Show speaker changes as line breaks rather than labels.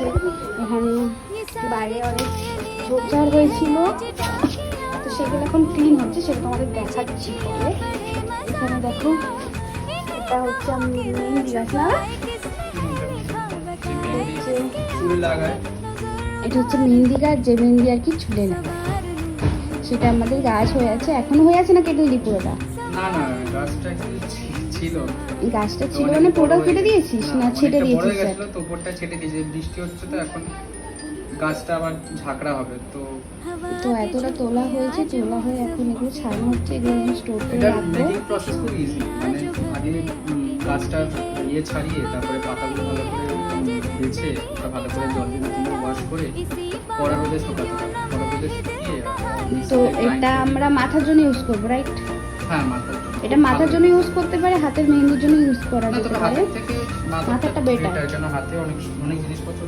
হয়েছে। এখানে বাইরে অনেক ঝোপঝাড় হয়েছিল, তো সেগুলো এখন ক্লিন হচ্ছে, সেটা তোমাদের দেখাচ্ছি পরে। এখানে দেখো, এটা হচ্ছে আমি মেহেন্দি গাছ না, এটা হচ্ছে মেহেন্দি গাছ, যে মেহেন্দি আর কি চুলে লাগায়, সেটা আমাদের গাছ হয়ে আছে। এখনো হয়ে আছে না কেটে দিলি পুরোটা?
না না, গাছটা ছিল,
গাছটা ছিল মানে পুরোটাও কেটে দিয়েছিস না ছেটে দিয়েছিস?
তো উপরটা ছেটে দিয়েছি, বৃষ্টি হচ্ছে তো এখন গাছটা আবার ঝাঁকড়া হবে তো।
তো এতটা তোলা হয়েছে, তোলা হয়ে এখন এগুলো ছাড়ানো হচ্ছে, এগুলো আমি স্টোর করে রাখবো।
মেকিং প্রসেস খুব ইজি, মানে আগে গাছটার ইয়ে ছাড়িয়ে তারপরে পাতাগুলো ভালো করে বেছে ওটা ভালো করে জল দিয়ে ওয়াশ করে কড়া রোদে শুকাতে হবে। কড়া রোদে শুকিয়ে
তো এটা আমরা মাথার জন্য ইউজ করবো, রাইট?
হ্যাঁ, মাথার
এটা মাথার জন্য ইউজ করতে পারে, হাতের মেহেন্দির জন্য ইউজ করা যেতে পারে।
হাতের থেকে
মাথাটা বেটার,
কেন হাতে অনেক অনেক জিনিসপত্র